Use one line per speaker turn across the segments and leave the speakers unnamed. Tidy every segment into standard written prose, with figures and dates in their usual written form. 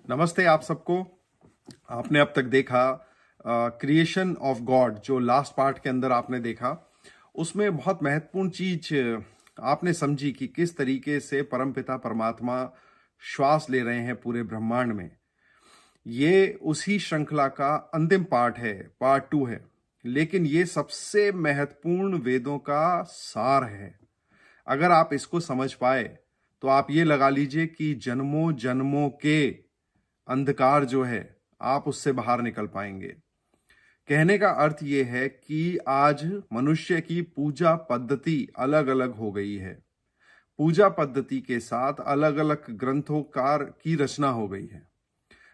नमस्ते आप सबको। आपने अब तक देखा क्रिएशन ऑफ गॉड, जो लास्ट पार्ट के अंदर आपने देखा, उसमें बहुत महत्वपूर्ण चीज आपने समझी कि किस तरीके से परमपिता परमात्मा श्वास ले रहे हैं पूरे ब्रह्मांड में। ये उसी श्रृंखला का अंतिम पार्ट है, पार्ट 2 है, लेकिन ये सबसे महत्वपूर्ण वेदों का सार है। अगर आप इसको समझ पाए तो आप ये लगा लीजिए कि जन्मों जन्मों के अंधकार जो है आप उससे बाहर निकल पाएंगे। कहने का अर्थ यह है कि आज मनुष्य की पूजा पद्धति अलग अलग हो गई है। पूजा पद्धति के साथ अलग अलग ग्रंथोकार की रचना हो गई है।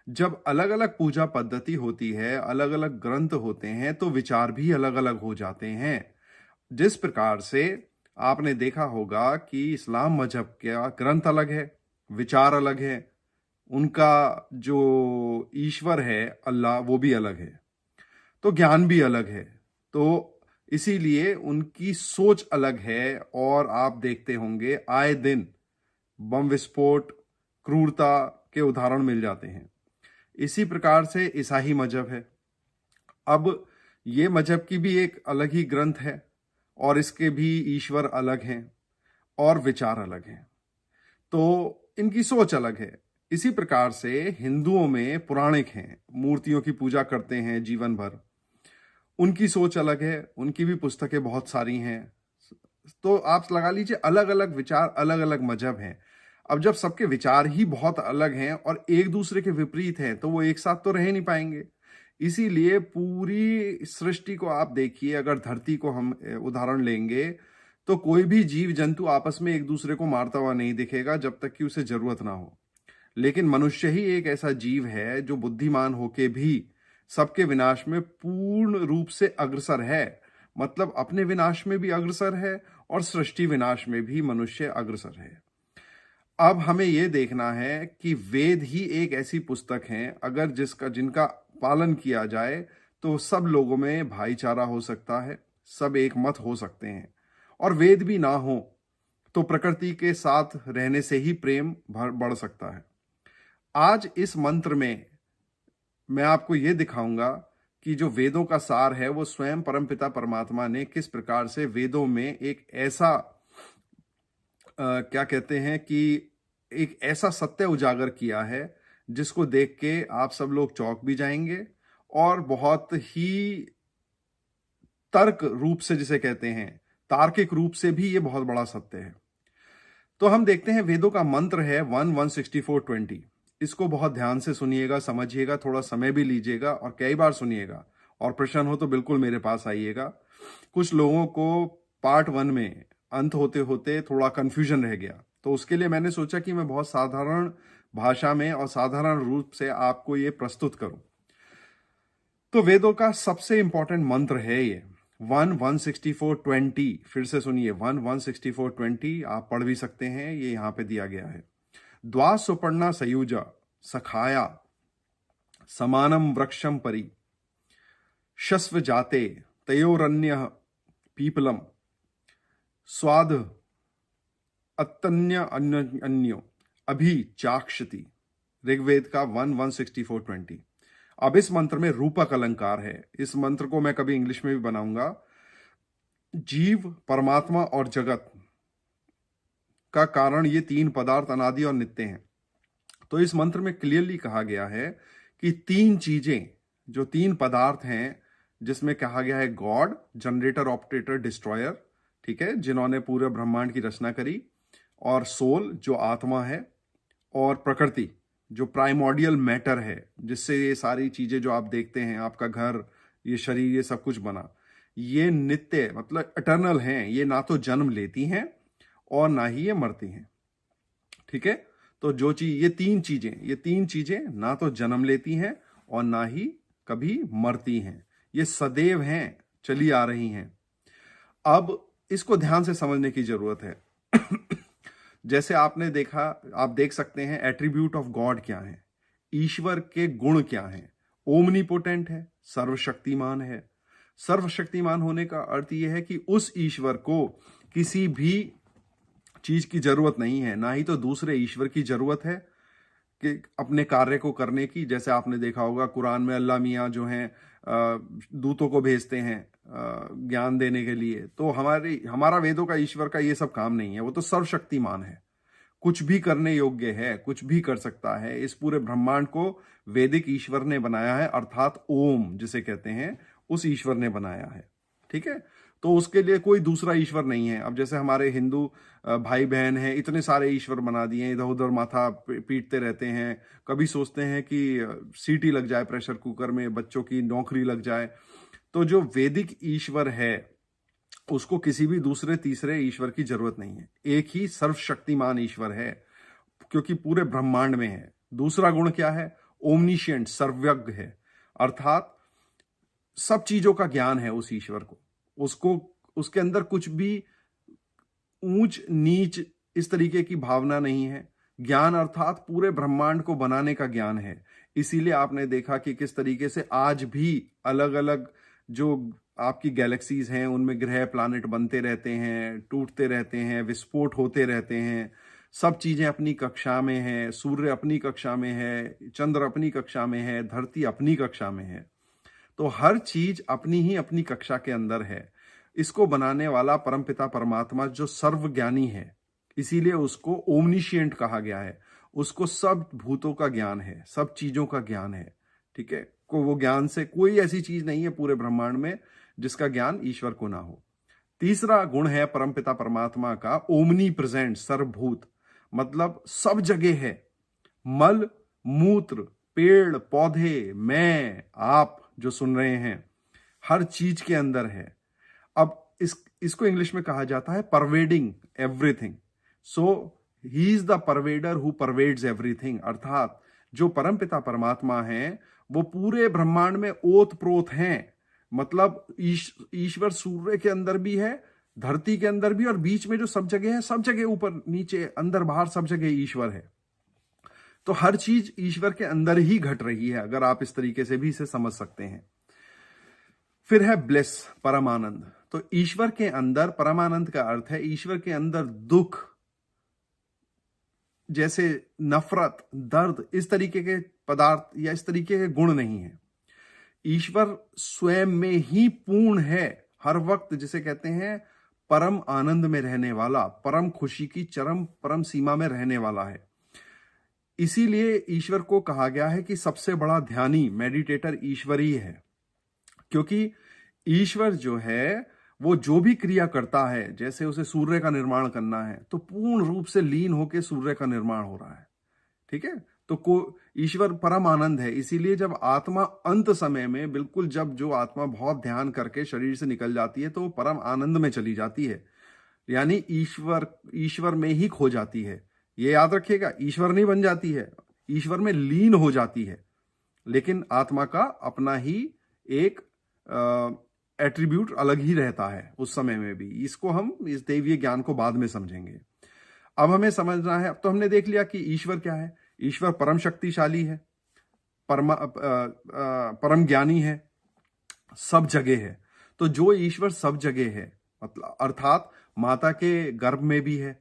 जब अलग अलग पूजा पद्धति होती है, अलग अलग ग्रंथ होते हैं, तो विचार भी अलग अलग हो जाते हैं। जिस प्रकार से आपने देखा होगा कि इस्लाम मजहब का ग्रंथ अलग है, विचार अलग है, उनका जो ईश्वर है अल्लाह वो भी अलग है, तो ज्ञान भी अलग है, तो इसीलिए उनकी सोच अलग है। और आप देखते होंगे आए दिन बम विस्फोट, क्रूरता के उदाहरण मिल जाते हैं। इसी प्रकार से ईसाई मजहब है। अब ये मजहब की भी एक अलग ही ग्रंथ है और इसके भी ईश्वर अलग हैं और विचार अलग हैं, तो इनकी सोच अलग है। इसी प्रकार से हिंदुओं में पुराणिक हैं, मूर्तियों की पूजा करते हैं जीवन भर, उनकी सोच अलग है, उनकी भी पुस्तकें बहुत सारी हैं। तो आप लगा लीजिए अलग अलग विचार, अलग अलग मजहब हैं। अब जब सबके विचार ही बहुत अलग हैं और एक दूसरे के विपरीत हैं, तो वो एक साथ तो रह नहीं पाएंगे। इसीलिए पूरी सृष्टि को आप देखिए, अगर धरती को हम उदाहरण लेंगे, तो कोई भी जीव जंतु आपस में एक दूसरे को मारता हुआ नहीं दिखेगा जब तक कि उसे जरूरत ना हो। लेकिन मनुष्य ही एक ऐसा जीव है जो बुद्धिमान होके भी सबके विनाश में पूर्ण रूप से अग्रसर है। मतलब अपने विनाश में भी अग्रसर है और सृष्टि विनाश में भी मनुष्य अग्रसर है। अब हमें यह देखना है कि वेद ही एक ऐसी पुस्तक है, अगर जिनका पालन किया जाए तो सब लोगों में भाईचारा हो सकता है, सब एक मत हो सकते हैं। और वेद भी ना हो तो प्रकृति के साथ रहने से ही प्रेम बढ़ सकता है। आज इस मंत्र में मैं आपको यह दिखाऊंगा कि जो वेदों का सार है वो स्वयं परमपिता परमात्मा ने किस प्रकार से वेदों में एक ऐसा क्या कहते हैं कि एक ऐसा सत्य उजागर किया है जिसको देख के आप सब लोग चौंक भी जाएंगे और बहुत ही तर्क रूप से, जिसे कहते हैं तार्किक रूप से भी ये बहुत बड़ा सत्य है। तो हम देखते हैं वेदों का मंत्र है 1:164:20। इसको बहुत ध्यान से सुनिएगा, समझिएगा, थोड़ा समय भी लीजिएगा और कई बार सुनिएगा। और प्रश्न हो तो बिल्कुल मेरे पास आइएगा। कुछ लोगों को पार्ट 1 में अंत होते होते थोड़ा कंफ्यूजन रह गया, तो उसके लिए मैंने सोचा कि मैं बहुत साधारण भाषा में और साधारण रूप से आपको ये प्रस्तुत करूं। तो वेदों का सबसे इंपॉर्टेंट मंत्र है ये 1:164:20। फिर से सुनिए, 1:164:20। आप पढ़ भी सकते हैं, ये यहां पे दिया गया है। द्वा सुपर्णा सयुजा सखाया समानम वृक्षम परि शस्व जाते तयोरन्य पीपलम स्वाद अतन्य अन्यो अभि चाक्षति। ऋग्वेद का 1:164:20। अब इस मंत्र में रूपक अलंकार है। इस मंत्र को मैं कभी इंग्लिश में भी बनाऊंगा। जीव, परमात्मा और जगत का कारण ये तीन पदार्थ अनादि और नित्य हैं। तो इस मंत्र में क्लियरली कहा गया है कि तीन चीजें, जो तीन पदार्थ हैं, जिसमें कहा गया है गॉड, जनरेटर, ऑपरेटर, डिस्ट्रॉयर, ठीक है, जिन्होंने पूरे ब्रह्मांड की रचना करी, और सोल जो आत्मा है, और प्रकृति जो प्राइमोर्डियल मैटर है, जिससे ये सारी चीजें जो आप देखते हैं, आपका घर, ये शरीर, ये सब कुछ बना, ये नित्य मतलब इटर्नल हैं। ये ना तो जन्म लेती हैं और ना ही ये मरती हैं, ठीक है। तो जो चीज, ये तीन चीजें ना तो जन्म लेती हैं और ना ही कभी मरती हैं, ये सदैव हैं, चली आ रही हैं। अब इसको ध्यान से समझने की जरूरत है। जैसे आपने देखा, आप देख सकते हैं एट्रीब्यूट ऑफ गॉड क्या है, ईश्वर के गुण क्या हैं। ओमनीपोटेंट है, सर्वशक्तिमान है। सर्वशक्तिमान होने का अर्थ यह है कि उस ईश्वर को किसी भी चीज की जरूरत नहीं है, ना ही तो दूसरे ईश्वर की जरूरत है, कि अपने कार्य को करने की। जैसे आपने देखा होगा कुरान में अल्लाह मियाँ जो हैं दूतों को भेजते हैं ज्ञान देने के लिए। तो हमारा वेदों का ईश्वर का ये सब काम नहीं है, वो तो सर्वशक्तिमान है, कुछ भी करने योग्य है, कुछ भी कर सकता है। इस पूरे ब्रह्मांड को वैदिक ईश्वर ने बनाया है, अर्थात ओम जिसे कहते हैं उस ईश्वर ने बनाया है। ठीक है, तो उसके लिए कोई दूसरा ईश्वर नहीं है। अब जैसे हमारे हिंदू भाई बहन हैं, इतने सारे ईश्वर बना दिए हैं, इधर उधर माथा पीटते रहते हैं। कभी सोचते हैं कि सीटी लग जाए प्रेशर कुकर में, बच्चों की नौकरी लग जाए। तो जो वैदिक ईश्वर है उसको किसी भी दूसरे तीसरे ईश्वर की जरूरत नहीं है, एक ही सर्वशक्तिमान ईश्वर है, क्योंकि पूरे ब्रह्मांड में है। दूसरा गुण क्या है? ओमनिशिएंट, सर्वज्ञ है, अर्थात सब चीजों का ज्ञान है उस ईश्वर को। उसको उसके अंदर कुछ भी ऊंच नीच इस तरीके की भावना नहीं है। ज्ञान अर्थात पूरे ब्रह्मांड को बनाने का ज्ञान है। इसीलिए आपने देखा कि किस तरीके से आज भी अलग अलग जो आपकी गैलेक्सीज हैं उनमें ग्रह प्लैनेट बनते रहते हैं, टूटते रहते हैं, विस्फोट होते रहते हैं। सब चीजें अपनी कक्षा में है, सूर्य अपनी कक्षा में है, चंद्र अपनी कक्षा में है, धरती अपनी कक्षा में है। तो हर चीज अपनी ही अपनी कक्षा के अंदर है। इसको बनाने वाला परमपिता परमात्मा जो सर्वज्ञानी है, इसीलिए उसको ओमनिशिएंट कहा गया है। उसको सब भूतों का ज्ञान है, सब चीजों का ज्ञान है। ठीक है, को वो ज्ञान से कोई ऐसी चीज नहीं है पूरे ब्रह्मांड में जिसका ज्ञान ईश्वर को ना हो। तीसरा गुण है परमपिता परमात्मा का ओमनी प्रेजेंट, सर्वभूत, मतलब सब जगह है। मल मूत्र, पेड़ पौधे, मैं, आप जो सुन रहे हैं, हर चीज के अंदर है। अब इसको इंग्लिश में कहा जाता है pervading everything. So he is the pervader who pervades everything, अर्थात जो परमपिता परमात्मा है वो पूरे ब्रह्मांड में ओत प्रोत हैं। मतलब ईश्वर सूर्य के अंदर भी है, धरती के अंदर भी, और बीच में जो सब जगह है, सब जगह ऊपर नीचे अंदर बाहर सब जगह ईश्वर है। तो हर चीज ईश्वर के अंदर ही घट रही है, अगर आप इस तरीके से भी इसे समझ सकते हैं। फिर है ब्लेस, परमानंद। तो ईश्वर के अंदर, परमानंद का अर्थ है ईश्वर के अंदर दुख, जैसे नफरत, दर्द, इस तरीके के पदार्थ या इस तरीके के गुण नहीं है। ईश्वर स्वयं में ही पूर्ण है, हर वक्त जिसे कहते हैं परम आनंद में रहने वाला, परम खुशी की चरम परम सीमा में रहने वाला है। इसीलिए ईश्वर को कहा गया है कि सबसे बड़ा ध्यानी, मेडिटेटर ईश्वर ही है। क्योंकि ईश्वर जो है वो जो भी क्रिया करता है, जैसे उसे सूर्य का निर्माण करना है तो पूर्ण रूप से लीन होकर सूर्य का निर्माण हो रहा है। ठीक है, तो ईश्वर परम आनंद है। इसीलिए जब आत्मा अंत समय में, बिल्कुल जब जो आत्मा बहुत ध्यान करके शरीर से निकल जाती है तो वो परम आनंद में चली जाती है, यानी ईश्वर में ही खो जाती है। ये याद रखिएगा, ईश्वर नहीं बन जाती है, ईश्वर में लीन हो जाती है। लेकिन आत्मा का अपना ही एक एट्रीब्यूट अलग ही रहता है उस समय में भी। इसको हम इस दैवीय ज्ञान को बाद में समझेंगे। अब हमें समझना है, अब तो हमने देख लिया कि ईश्वर क्या है। ईश्वर परम शक्तिशाली है, परम ज्ञानी है, सब जगह है। तो जो ईश्वर सब जगह है, मतलब अर्थात माता के गर्भ में भी है,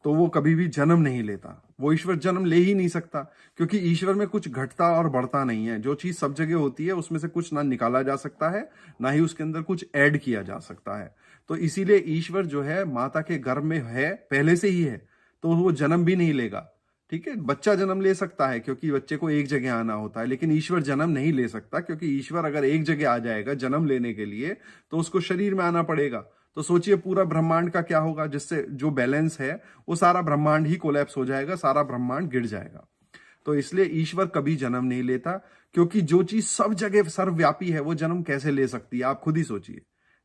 तो वो कभी भी जन्म नहीं लेता। वो ईश्वर जन्म ले ही नहीं सकता, क्योंकि ईश्वर में कुछ घटता और बढ़ता नहीं है। जो चीज सब जगह होती है उसमें से कुछ ना निकाला जा सकता है, ना ही उसके अंदर कुछ ऐड किया जा सकता है। तो इसीलिए ईश्वर जो है माता के गर्भ में है, पहले से ही है, तो वो जन्म भी नहीं लेगा। ठीक है, बच्चा जन्म ले सकता है क्योंकि बच्चे को एक जगह आना होता है, लेकिन ईश्वर जन्म नहीं ले सकता, क्योंकि ईश्वर अगर एक जगह आ जाएगा जन्म लेने के लिए तो उसको शरीर में आना पड़ेगा। तो सोचिए पूरा ब्रह्मांड का क्या होगा, जिससे जो बैलेंस है वो सारा ब्रह्मांड ही कोलैप्स हो जाएगा, सारा ब्रह्मांड गिर जाएगा। तो इसलिए ईश्वर कभी जन्म नहीं लेता, क्योंकि जो चीज सब जगह सर्वव्यापी है वो जन्म कैसे ले सकती है, आप खुद ही सोचिए।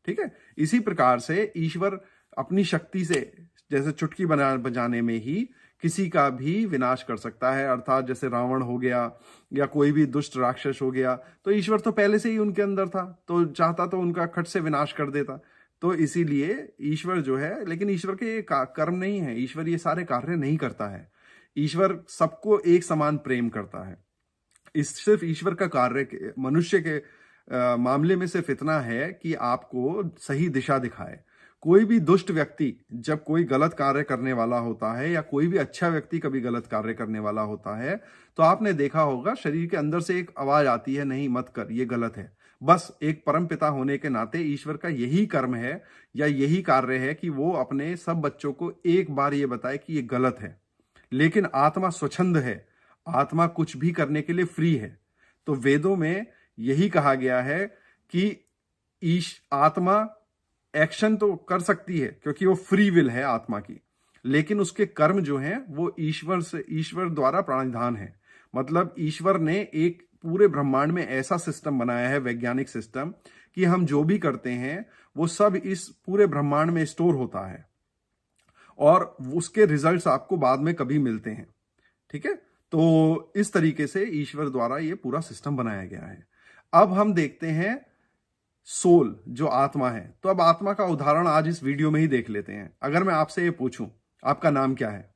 ठीक है, इसी प्रकार से ईश्वर अपनी शक्ति से, जैसे चुटकी बजाने में ही किसी का भी विनाश कर सकता है। अर्थात जैसे रावण हो गया या कोई भी दुष्ट राक्षस हो गया, तो ईश्वर तो पहले से ही उनके अंदर था, तो चाहता तो उनका खट से विनाश कर देता। तो इसीलिए ईश्वर जो है, लेकिन ईश्वर के कर्म नहीं है, ईश्वर ये सारे कार्य नहीं करता है। ईश्वर सबको एक समान प्रेम करता है। सिर्फ ईश्वर का कार्य मनुष्य के मामले में सिर्फ इतना है कि आपको सही दिशा दिखाए। कोई भी दुष्ट व्यक्ति जब कोई गलत कार्य करने वाला होता है, या कोई भी अच्छा व्यक्ति कभी गलत कार्य करने वाला होता है, तो आपने देखा होगा शरीर के अंदर से एक आवाज आती है, नहीं मत कर, ये गलत है। बस एक परम पिता होने के नाते ईश्वर का यही कर्म है या यही कार्य है कि वो अपने सब बच्चों को एक बार ये बताए कि ये गलत है। लेकिन आत्मा स्वच्छंद है, आत्मा कुछ भी करने के लिए फ्री है। तो वेदों में यही कहा गया है कि आत्मा एक्शन तो कर सकती है क्योंकि वो फ्री विल है आत्मा की, लेकिन उसके कर्म जो हैं वो ईश्वर द्वारा प्राणिधान है। मतलब ईश्वर ने एक पूरे ब्रह्मांड में ऐसा सिस्टम बनाया है, वैज्ञानिक सिस्टम, कि हम जो भी करते हैं वो सब इस पूरे ब्रह्मांड में स्टोर होता है और उसके रिजल्ट्स आपको बाद में कभी मिलते हैं। ठीक है, तो इस तरीके से ईश्वर द्वारा ये पूरा सिस्टम बनाया गया है। अब हम देखते हैं सोल, जो आत्मा है। तो अब आत्मा का उदाहरण आज इस वीडियो में ही देख लेते हैं। अगर मैं आपसे ये पूछूं आपका नाम क्या है,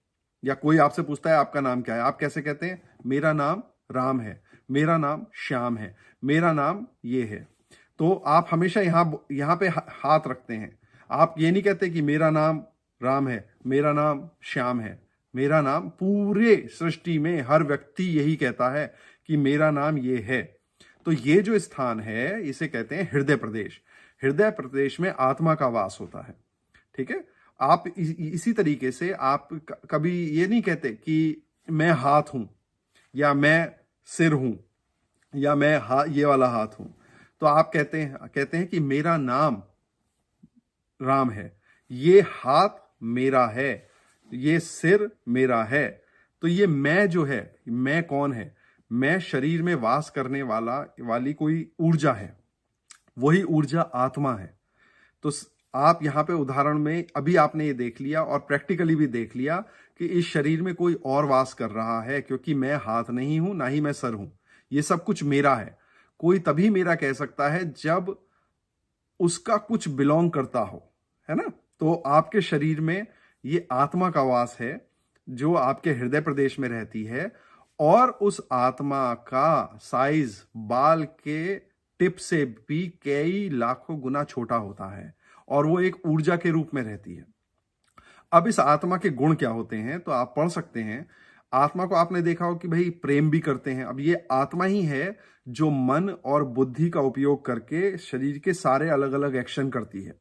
या कोई आपसे पूछता है आपका नाम क्या है, आप कैसे कहते हैं? मेरा नाम राम है, मेरा नाम श्याम है, मेरा नाम ये है। तो आप हमेशा यहां पे हाथ रखते हैं। आप ये नहीं कहते कि मेरा नाम राम है, मेरा नाम श्याम है, मेरा नाम। पूरे सृष्टि में हर व्यक्ति यही कहता है कि मेरा नाम ये है। तो ये जो स्थान है इसे कहते हैं हृदय प्रदेश। हृदय प्रदेश में आत्मा का वास होता है। ठीक है, आप इसी तरीके से आप कभी ये नहीं कहते कि मैं हाथ हूं, या मैं सिर हूं, या मैं ये वाला हाथ हूं। तो आप कहते हैं कि मेरा नाम राम है, ये हाथ मेरा है, ये सिर मेरा है। तो ये मैं जो है, मैं कौन है? मैं शरीर में वास करने वाली कोई ऊर्जा है, वही ऊर्जा आत्मा है। तो आप यहां पे उदाहरण में अभी आपने ये देख लिया और प्रैक्टिकली भी देख लिया कि इस शरीर में कोई और वास कर रहा है, क्योंकि मैं हाथ नहीं हूं, ना ही मैं सर हूं, ये सब कुछ मेरा है। कोई तभी मेरा कह सकता है जब उसका कुछ बिलोंग करता हो, है ना। तो आपके शरीर में ये आत्मा का वास है जो आपके हृदय प्रदेश में रहती है, और उस आत्मा का साइज बाल के टिप से भी कई लाखों गुना छोटा होता है, और वो एक ऊर्जा के रूप में रहती है। अब इस आत्मा के गुण क्या होते हैं तो आप पढ़ सकते हैं। आत्मा को आपने देखा हो कि भाई प्रेम भी करते हैं। अब ये आत्मा ही है जो मन और बुद्धि का उपयोग करके शरीर के सारे अलग अलग एक्शन करती है।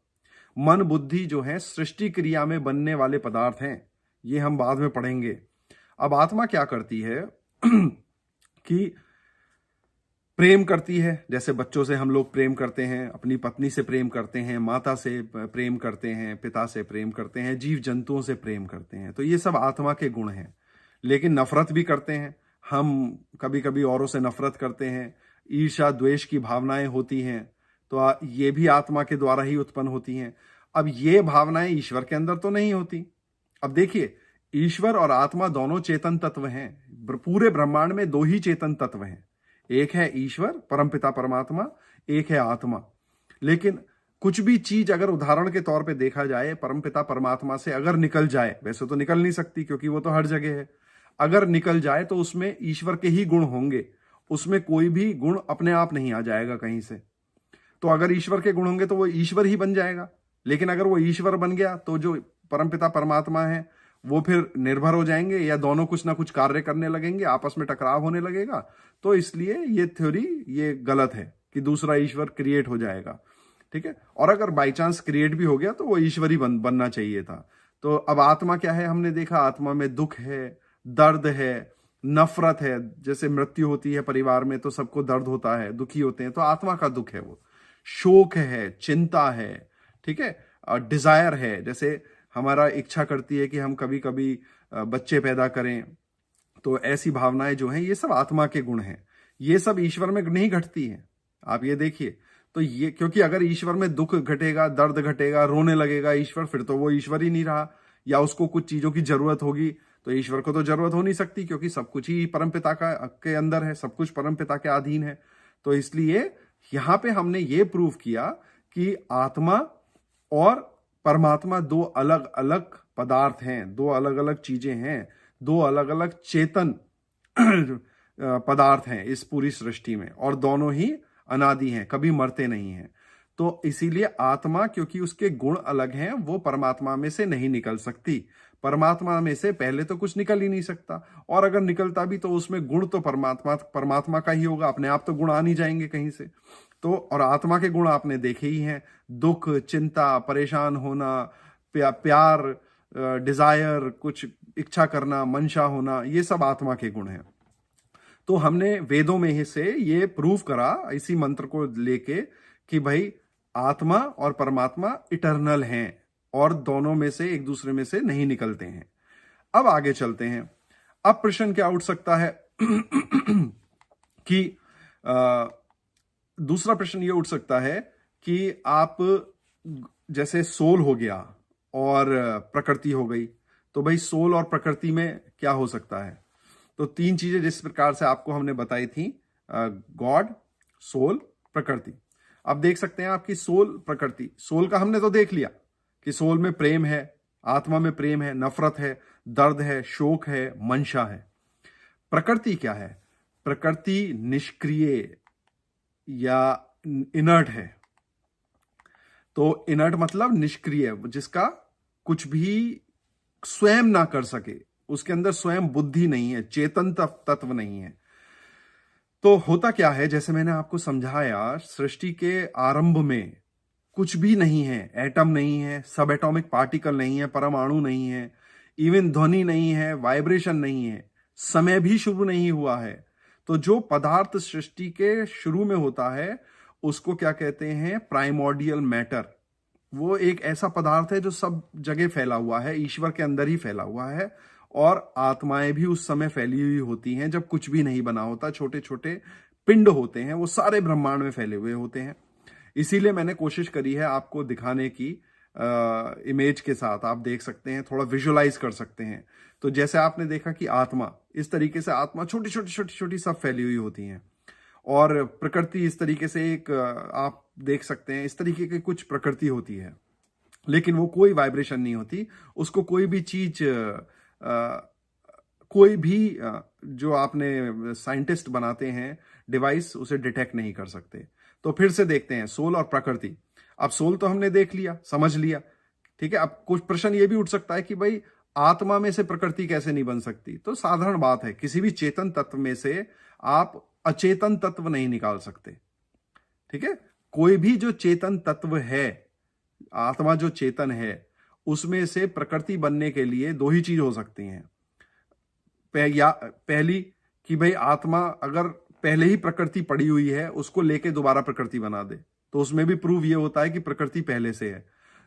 मन बुद्धि जो है सृष्टि क्रिया में बनने वाले पदार्थ हैं, ये हम बाद में पढ़ेंगे। अब आत्मा क्या करती है कि प्रेम करती है। जैसे बच्चों से हम लोग प्रेम करते हैं, अपनी पत्नी से प्रेम करते हैं, माता से प्रेम करते हैं, पिता से प्रेम करते हैं, जीव जंतुओं से प्रेम करते हैं। तो ये सब आत्मा के गुण हैं। लेकिन नफरत भी करते हैं, हम कभी कभी औरों से नफरत करते हैं। ईर्ष्या द्वेष की भावनाएं होती हैं, तो ये भी आत्मा के द्वारा ही उत्पन्न होती हैं। अब ये भावनाएं ईश्वर के अंदर तो नहीं होती। अब देखिए, ईश्वर और आत्मा दोनों चेतन तत्व हैं। पूरे ब्रह्मांड में दो ही चेतन तत्व हैं, एक है ईश्वर परमपिता परमात्मा, एक है आत्मा। लेकिन कुछ भी चीज अगर उदाहरण के तौर पे देखा जाए परमपिता परमात्मा से अगर निकल जाए, वैसे तो निकल नहीं सकती क्योंकि वो तो हर जगह है, अगर निकल जाए तो उसमें ईश्वर के ही गुण होंगे, उसमें कोई भी गुण अपने आप नहीं आ जाएगा कहीं से। तो अगर ईश्वर के गुण होंगे तो वो ईश्वर ही बन जाएगा। लेकिन अगर वो ईश्वर बन गया तो जो परमपिता परमात्मा है वो फिर निर्भर हो जाएंगे, या दोनों कुछ ना कुछ कार्य करने लगेंगे, आपस में टकराव होने लगेगा। तो इसलिए ये थ्योरी ये गलत है कि दूसरा ईश्वर क्रिएट हो जाएगा। ठीक है, और अगर बाई चांस क्रिएट भी हो गया तो वो ईश्वर ही बनना चाहिए था। तो अब आत्मा क्या है, हमने देखा आत्मा में दुख है, दर्द है, नफरत है। जैसे मृत्यु होती है परिवार में तो सबको दर्द होता है, दुखी होते हैं, तो आत्मा का दुख है वो। शोक है, चिंता है, ठीक है, डिजायर है। जैसे हमारा इच्छा करती है कि हम कभी कभी बच्चे पैदा करें, तो ऐसी भावनाएं जो हैं ये सब आत्मा के गुण हैं। ये सब ईश्वर में नहीं घटती हैं, आप ये देखिए। तो ये क्योंकि अगर ईश्वर में दुख घटेगा, दर्द घटेगा, रोने लगेगा ईश्वर, फिर तो वो ईश्वर ही नहीं रहा। या उसको कुछ चीजों की जरूरत होगी, तो ईश्वर को तो जरूरत हो नहीं सकती क्योंकि सब कुछ ही परमपिता के अंदर है, सब कुछ परमपिता के अधीन है। तो इसलिए यहां पे हमने ये प्रूव किया कि आत्मा और परमात्मा दो अलग अलग पदार्थ हैं, दो अलग अलग चीजें हैं, दो अलग अलग चेतन पदार्थ हैं इस पूरी सृष्टि में, और दोनों ही अनादि हैं, कभी मरते नहीं हैं। तो इसीलिए आत्मा, क्योंकि उसके गुण अलग हैं, वो परमात्मा में से नहीं निकल सकती। परमात्मा में से पहले तो कुछ निकल ही नहीं सकता, और अगर निकलता भी तो उसमें गुण तो परमात्मा परमात्मा का ही होगा, अपने आप तो गुण आ नहीं जाएंगे कहीं से। तो और आत्मा के गुण आपने देखे ही हैं, दुख, चिंता, परेशान होना, प्यार, डिजायर, कुछ इच्छा करना, मंशा होना, ये सब आत्मा के गुण हैं। तो हमने वेदों में ही से ये प्रूव करा इसी मंत्र को लेके कि भाई आत्मा और परमात्मा इटर्नल हैं और दोनों में से एक दूसरे में से नहीं निकलते हैं। अब आगे चलते हैं। अब प्रश्न क्या उठ सकता है कि दूसरा प्रश्न ये उठ सकता है कि आप जैसे सोल हो गया और प्रकृति हो गई, तो भाई सोल और प्रकृति में क्या हो सकता है? तो तीन चीजें जिस प्रकार से आपको हमने बताई थी, गॉड, सोल, प्रकृति। अब देख सकते हैं आपकी सोल, प्रकृति। सोल का हमने तो देख लिया कि सोल में प्रेम है, आत्मा में प्रेम है, नफरत है, दर्द है, शोक है, मंशा है। प्रकृति क्या है? प्रकृति निष्क्रिय या इनर्ट है। तो इनर्ट मतलब निष्क्रिय, जिसका कुछ भी स्वयं ना कर सके, उसके अंदर स्वयं बुद्धि नहीं है, चेतन तत्व नहीं है। तो होता क्या है, जैसे मैंने आपको समझाया, सृष्टि के आरंभ में कुछ भी नहीं है, एटम नहीं है, सब एटॉमिक पार्टिकल नहीं है, परमाणु नहीं है, इवन ध्वनि नहीं है, वाइब्रेशन नहीं है, समय भी शुरू नहीं हुआ है। तो जो पदार्थ सृष्टि के शुरू में होता है उसको क्या कहते हैं? Primordial matter. वो एक ऐसा पदार्थ है जो सब जगह फैला हुआ है, ईश्वर के अंदर ही फैला हुआ है। और आत्माएं भी उस समय फैली हुई होती हैं जब कुछ भी नहीं बना होता, छोटे छोटे पिंड होते हैं, वो सारे ब्रह्मांड में फैले हुए होते हैं। इसीलिए मैंने कोशिश करी है आपको दिखाने की, इमेज के साथ आप देख सकते हैं, थोड़ा विजुअलाइज कर सकते हैं। तो जैसे आपने देखा कि आत्मा, इस तरीके से आत्मा छोटी छोटी छोटी छोटी सब फैली हुई होती हैं, और प्रकृति इस तरीके से एक, आप देख सकते हैं इस तरीके की कुछ प्रकृति होती है, लेकिन वो कोई वाइब्रेशन नहीं होती, उसको कोई भी चीज, कोई भी जो आपने साइंटिस्ट बनाते हैं डिवाइस, उसे डिटेक्ट नहीं कर सकते। तो फिर से देखते हैं सोल और प्रकृति। अब सोल तो हमने देख लिया, समझ लिया, ठीक है। अब कुछ प्रश्न ये भी उठ सकता है कि भाई आत्मा में से प्रकृति कैसे नहीं बन सकती? तो साधारण बात है, किसी भी चेतन तत्व में से आप अचेतन तत्व नहीं निकाल सकते, ठीक है। कोई भी जो चेतन तत्व है, आत्मा जो चेतन है, उसमें से प्रकृति बनने के लिए दो ही चीज हो सकती हैं। पहली कि भाई आत्मा अगर पहले ही प्रकृति पड़ी हुई है, उसको लेके दोबारा प्रकृति बना दे, तो उसमें भी प्रूव ये होता है कि प्रकृति पहले से है।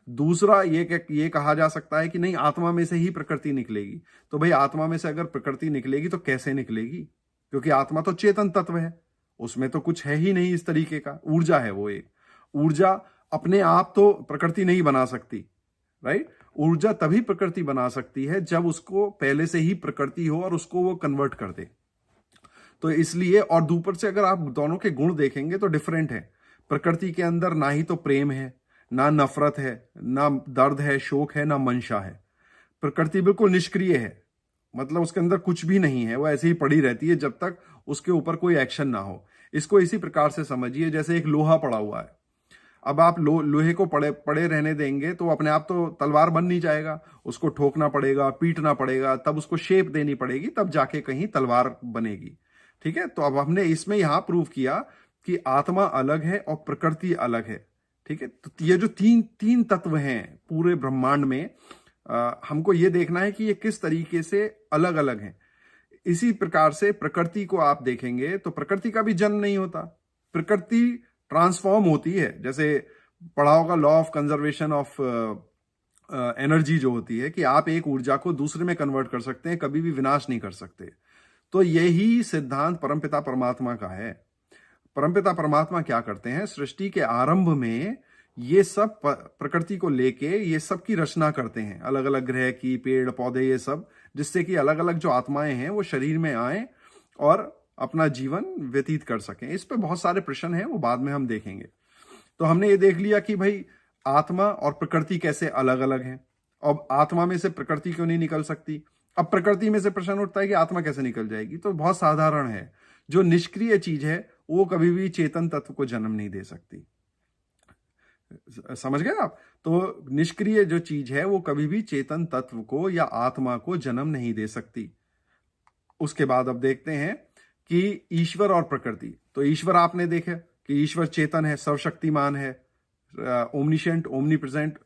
दूसरा ये कहा जा सकता है कि नहीं, आत्मा में से ही प्रकृति निकलेगी। तो भाई आत्मा में से अगर प्रकृति निकलेगी तो कैसे निकलेगी? क्योंकि आत्मा तो चेतन तत्व है, उसमें तो कुछ है ही नहीं इस तरीके का, ऊर्जा है वो एक। ऊर्जा अपने आप तो प्रकृति नहीं बना सकती, राइट। ऊर्जा तभी प्रकृति बना सकती है जब उसको पहले से ही प्रकृति हो और उसको वो कन्वर्ट कर दे। तो इसलिए, और ऊपर से अगर आप दोनों के गुण देखेंगे तो डिफरेंट है। प्रकृति के अंदर ना ही तो प्रेम है, ना नफरत है, ना दर्द है, शोक है, ना मंशा है। प्रकृति बिल्कुल निष्क्रिय है, मतलब उसके अंदर कुछ भी नहीं है, वो ऐसे ही पड़ी रहती है जब तक उसके ऊपर कोई एक्शन ना हो। इसको इसी प्रकार से समझिए जैसे एक लोहा पड़ा हुआ है। अब आप लोहे को पड़े रहने देंगे तो अपने आप तो तलवार बन नहीं जाएगा, उसको ठोकना पड़ेगा, पीटना पड़ेगा, तब उसको शेप देनी पड़ेगी, तब जाके कहीं तलवार बनेगी, ठीक है। तो अब हमने इसमें यहां प्रूव किया कि आत्मा अलग है और प्रकृति अलग है, ठीक है। तो ये जो तीन तत्व हैं पूरे ब्रह्मांड में, हमको ये देखना है कि ये किस तरीके से अलग अलग हैं। इसी प्रकार से प्रकृति को आप देखेंगे तो प्रकृति का भी जन्म नहीं होता, प्रकृति ट्रांसफॉर्म होती है। जैसे पढ़ा होगा law of conservation of energy जो होती है, कि आप एक ऊर्जा को दूसरे में कन्वर्ट कर सकते हैं, कभी भी विनाश नहीं कर सकते। तो यही सिद्धांत परमपिता परमात्मा का है। परमपिता परमात्मा क्या करते हैं, सृष्टि के आरंभ में ये सब प्रकृति को लेके ये सब की रचना करते हैं, अलग अलग ग्रह की, पेड़ पौधे, ये सब, जिससे कि अलग अलग जो आत्माएं हैं वो शरीर में आए और अपना जीवन व्यतीत कर सकें। इस पे बहुत सारे प्रश्न हैं, वो बाद में हम देखेंगे। तो हमने ये देख लिया कि भाई आत्मा और प्रकृति कैसे अलग अलग हैं। अब आत्मा में से प्रकृति क्यों नहीं निकल सकती? अब प्रकृति में से प्रश्न उठता है कि आत्मा कैसे निकल जाएगी? तो बहुत साधारण है, जो निष्क्रिय चीज है वो कभी भी चेतन तत्व को जन्म नहीं दे सकती। समझ गए आप? तो निष्क्रिय जो चीज है वो कभी भी चेतन तत्व को या आत्मा को जन्म नहीं दे सकती। उसके बाद अब देखते हैं कि ईश्वर और प्रकृति। तो ईश्वर आपने देखा कि ईश्वर चेतन है, सर्वशक्तिमान है, ओमनिशेंट, ओमनीप्रेजेंट,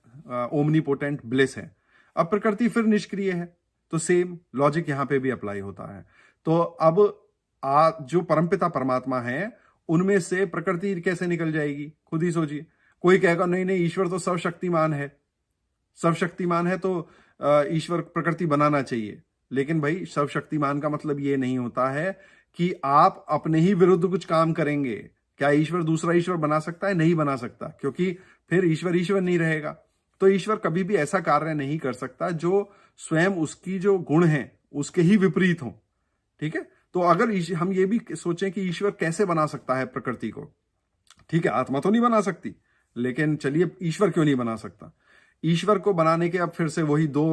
ओमनीपोटेंट, ब्लिस है। अब प्रकृति फिर निष्क्रिय है, तो सेम लॉजिक यहां पे भी अप्लाई होता है। तो अब जो परमपिता परमात्मा है उनमें से प्रकृति कैसे निकल जाएगी? खुद ही सोचिए। कोई कहेगा नहीं नहीं, ईश्वर तो सर्वशक्तिमान है, सर्वशक्तिमान है तो ईश्वर प्रकृति बनाना चाहिए। लेकिन भाई सर्वशक्तिमान का मतलब ये नहीं होता है कि आप अपने ही विरुद्ध कुछ काम करेंगे। क्या ईश्वर दूसरा ईश्वर बना सकता है? नहीं बना सकता, क्योंकि फिर ईश्वर ईश्वर नहीं रहेगा। तो ईश्वर कभी भी ऐसा कार्य नहीं कर सकता जो स्वयं उसकी जो गुण है उसके ही विपरीत हो। ठीक है, तो अगर हम ये भी सोचें कि ईश्वर कैसे बना सकता है प्रकृति को, ठीक है, आत्मा तो नहीं बना सकती, लेकिन चलिए ईश्वर क्यों नहीं बना सकता? ईश्वर को बनाने के अब फिर से वही दो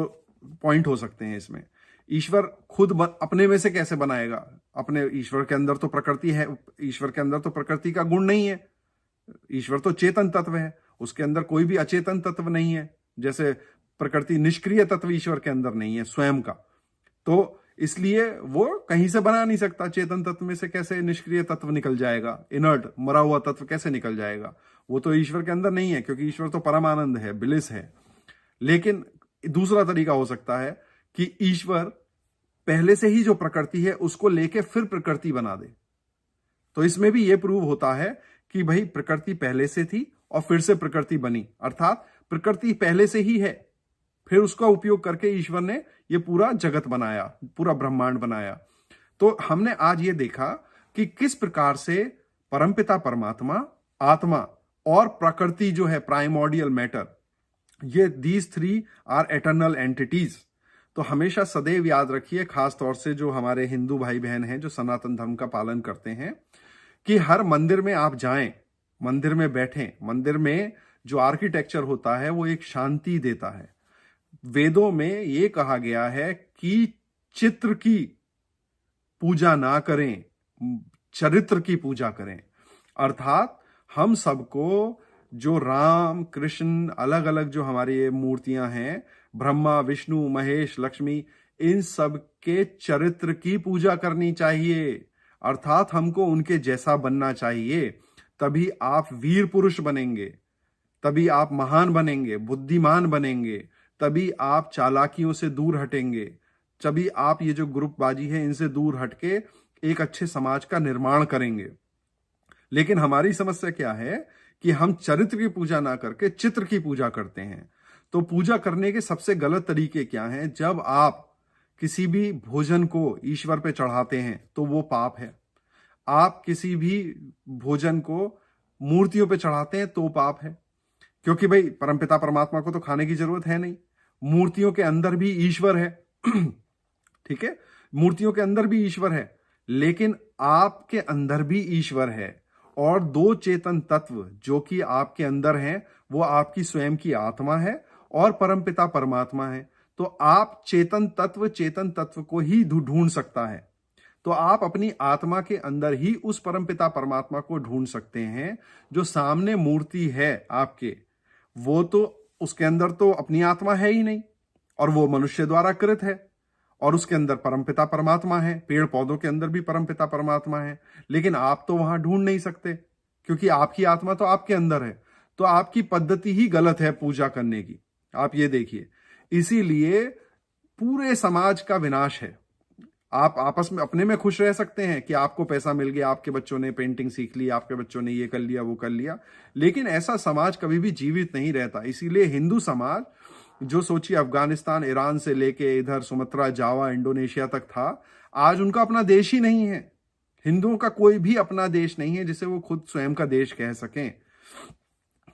पॉइंट हो सकते हैं इसमें। ईश्वर खुद अपने में से कैसे बनाएगा? अपने ईश्वर के अंदर तो प्रकृति है, ईश्वर के अंदर तो प्रकृति का गुण नहीं है। ईश्वर तो चेतन तत्व है, उसके अंदर कोई भी अचेतन तत्व नहीं है। जैसे प्रकृति निष्क्रिय तत्व ईश्वर के अंदर नहीं है स्वयं का, तो इसलिए वो कहीं से बना नहीं सकता। चेतन तत्व में से कैसे निष्क्रिय तत्व निकल जाएगा? इनर्ट मरा हुआ तत्व कैसे निकल जाएगा? वो तो ईश्वर के अंदर नहीं है, क्योंकि ईश्वर तो परमानंद है, ब्लिस है। लेकिन दूसरा तरीका हो सकता है कि ईश्वर पहले से ही जो प्रकृति है उसको लेके फिर प्रकृति बना दे। तो इसमें भी यह प्रूव होता है कि भाई प्रकृति पहले से थी और फिर से प्रकृति बनी, अर्थात प्रकृति पहले से ही है, फिर उसका उपयोग करके ईश्वर ने ये पूरा जगत बनाया, पूरा ब्रह्मांड बनाया। तो हमने आज ये देखा कि किस प्रकार से परमपिता परमात्मा, आत्मा और प्रकृति जो है प्राइमोर्डियल मैटर, ये these three are eternal entities. तो हमेशा सदैव याद रखिए, खास तौर से जो हमारे हिंदू भाई बहन हैं जो सनातन धर्म का पालन करते हैं, कि हर मंदिर में आप जाएं, मंदिर में बैठें, मंदिर में जो आर्किटेक्चर होता है वो एक शांति देता है। वेदों में ये कहा गया है कि चित्र की पूजा ना करें, चरित्र की पूजा करें। अर्थात हम सबको जो राम कृष्ण अलग अलग जो हमारी ये मूर्तियां हैं, ब्रह्मा विष्णु महेश लक्ष्मी, इन सब के चरित्र की पूजा करनी चाहिए। अर्थात हमको उनके जैसा बनना चाहिए। तभी आप वीर पुरुष बनेंगे, तभी आप महान बनेंगे, बुद्धिमान बनेंगे, तभी आप चालाकियों से दूर हटेंगे, तभी आप ये जो ग्रुपबाजी है इनसे दूर हटके एक अच्छे समाज का निर्माण करेंगे। लेकिन हमारी समस्या क्या है कि हम चरित्र की पूजा ना करके चित्र की पूजा करते हैं। तो पूजा करने के सबसे गलत तरीके क्या हैं? जब आप किसी भी भोजन को ईश्वर पे चढ़ाते हैं तो वो पाप है। आप किसी भी भोजन को मूर्तियों पे चढ़ाते हैं तो पाप है, क्योंकि भाई परमपिता परमात्मा को तो खाने की जरूरत है नहीं। मूर्तियों के अंदर भी ईश्वर है ठीक है, मूर्तियों के अंदर भी ईश्वर है, लेकिन आपके अंदर भी ईश्वर है। और दो चेतन तत्व जो कि आपके अंदर हैं वो आपकी स्वयं की आत्मा है और परमपिता परमात्मा है। तो आप चेतन तत्व को ही ढूंढ सकता है। तो आप अपनी आत्मा के अंदर ही उस परमपिता परमात्मा को ढूंढ सकते हैं। जो सामने मूर्ति है आपके, वो तो उसके अंदर तो अपनी आत्मा है ही नहीं, और वो मनुष्य द्वारा कृत है, और उसके अंदर परमपिता परमात्मा है। पेड़ पौधों के अंदर भी परमपिता परमात्मा है, लेकिन आप तो वहां ढूंढ नहीं सकते, क्योंकि आपकी आत्मा तो आपके अंदर है। तो आपकी पद्धति ही गलत है पूजा करने की। आप ये देखिए, इसीलिए पूरे समाज का विनाश है। आप आपस में अपने में खुश रह सकते हैं कि आपको पैसा मिल गया, आपके बच्चों ने पेंटिंग सीख ली, आपके बच्चों ने ये कर लिया वो कर लिया, लेकिन ऐसा समाज कभी भी जीवित नहीं रहता। इसीलिए हिंदू समाज जो सोचिए अफगानिस्तान ईरान से लेके इधर सुमात्रा जावा इंडोनेशिया तक था, आज उनका अपना देश ही नहीं है। हिंदुओं का कोई भी अपना देश नहीं है जिसे वो खुद स्वयं का देश कह सकें,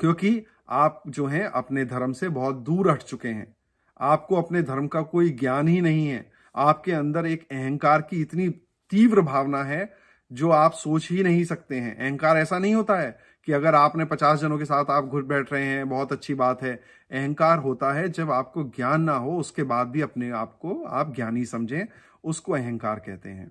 क्योंकि आप जो हैं अपने धर्म से बहुत दूर हट चुके हैं। आपको अपने धर्म का कोई ज्ञान ही नहीं है। आपके अंदर एक अहंकार की इतनी तीव्र भावना है जो आप सोच ही नहीं सकते हैं। अहंकार ऐसा नहीं होता है कि अगर आपने 50 जनों के साथ आप घुट बैठ रहे हैं बहुत अच्छी बात है। अहंकार होता है जब आपको ज्ञान ना हो, उसके बाद भी अपने आप को आप ज्ञानी समझें, उसको अहंकार कहते हैं।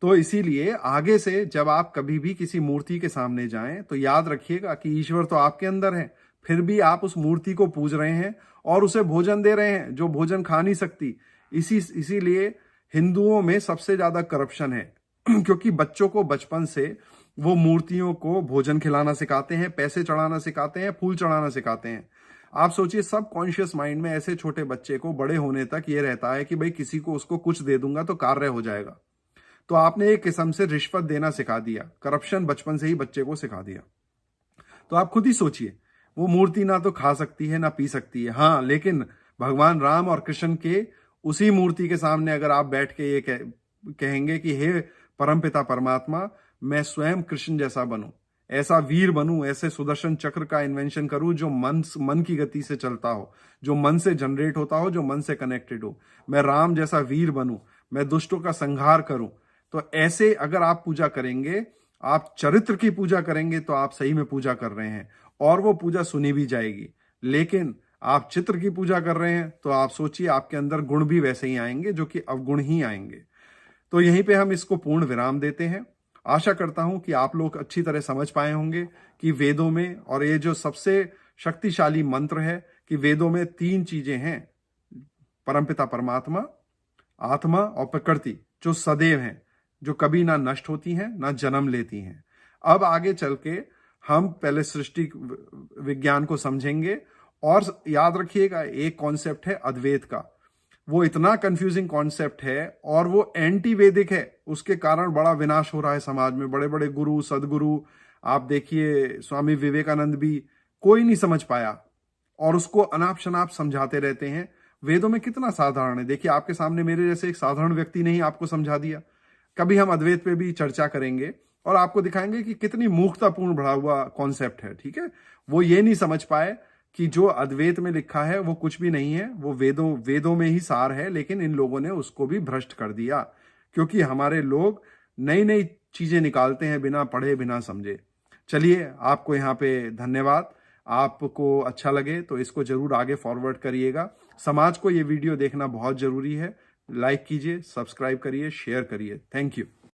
तो इसीलिए आगे से जब आप कभी भी किसी मूर्ति के सामने जाएं तो याद रखिएगा कि ईश्वर तो आपके अंदर है, फिर भी आप उस मूर्ति को पूज रहे हैं और उसे भोजन दे रहे हैं जो भोजन खा नहीं सकती। इसीलिए हिंदुओं में सबसे ज्यादा करप्शन है क्योंकि बच्चों को बचपन से वो मूर्तियों को भोजन खिलाना सिखाते हैं, पैसे चढ़ाना सिखाते हैं, फूल चढ़ाना सिखाते हैं। आप सोचिए, सब कॉन्शियस माइंड में ऐसे छोटे बच्चे को बड़े होने तक ये रहता है कि भाई किसी को उसको कुछ दे दूंगा तो कार्य हो जाएगा। तो आपने एक किस्म से रिश्वत देना सिखा दिया, करप्शन बचपन से ही बच्चे को सिखा दिया। तो आप खुद ही सोचिए, वो मूर्ति ना तो खा सकती है ना पी सकती है, हाँ, लेकिन भगवान राम और कृष्ण के उसी मूर्ति के सामने अगर आप बैठ के ये कहेंगे कि हे परमपिता परमात्मा, मैं स्वयं कृष्ण जैसा बनूं, ऐसा वीर बनूं, ऐसे सुदर्शन चक्र का इन्वेंशन करूं जो मन की गति से चलता हो, जो मन से जनरेट होता हो, जो मन से कनेक्टेड हो, मैं राम जैसा वीर बनूं, मैं दुष्टों का संहार करूं। तो ऐसे अगर आप पूजा करेंगे, आप चरित्र की पूजा करेंगे, तो आप सही में पूजा कर रहे हैं और वो पूजा सुनी भी जाएगी। लेकिन आप चित्र की पूजा कर रहे हैं तो आप सोचिए, आपके अंदर गुण भी वैसे ही आएंगे जो कि अवगुण ही आएंगे। तो यहीं पे हम इसको पूर्ण विराम देते हैं। आशा करता हूं कि आप लोग अच्छी तरह समझ पाए होंगे कि वेदों में, और ये जो सबसे शक्तिशाली मंत्र है कि वेदों में 3 चीजें हैं, परमपिता परमात्मा, आत्मा और प्रकृति, जो सदैव हैं, जो कभी ना नष्ट होती हैं ना जन्म लेती हैं। अब आगे चल के हम पहले सृष्टि विज्ञान को समझेंगे, और याद रखिएगा एक कॉन्सेप्ट है अद्वैत का, वो इतना कंफ्यूजिंग कॉन्सेप्ट है और वो एंटी वैदिक है, उसके कारण बड़ा विनाश हो रहा है समाज में। बड़े बड़े गुरु, सदगुरु, आप देखिए स्वामी विवेकानंद भी कोई नहीं समझ पाया और उसको अनाप शनाप समझाते रहते हैं। वेदों में कितना साधारण है, देखिए आपके सामने मेरे जैसे एक साधारण व्यक्ति ने ही आपको समझा दिया। कभी हम अद्वैत पे भी चर्चा करेंगे और आपको दिखाएंगे कि कितनी मूर्खतापूर्ण बढ़ा हुआ कॉन्सेप्ट है, ठीक है। वो ये नहीं समझ पाए कि जो अद्वैत में लिखा है वो कुछ भी नहीं है, वो वेदों में ही सार है, लेकिन इन लोगों ने उसको भी भ्रष्ट कर दिया, क्योंकि हमारे लोग नई नई चीजें निकालते हैं बिना पढ़े बिना समझे। चलिए, आपको यहाँ पे धन्यवाद। आपको अच्छा लगे तो इसको जरूर आगे फॉरवर्ड करिएगा। समाज को ये वीडियो देखना बहुत जरूरी है। लाइक कीजिए, सब्सक्राइब करिए, शेयर करिए। Thank you.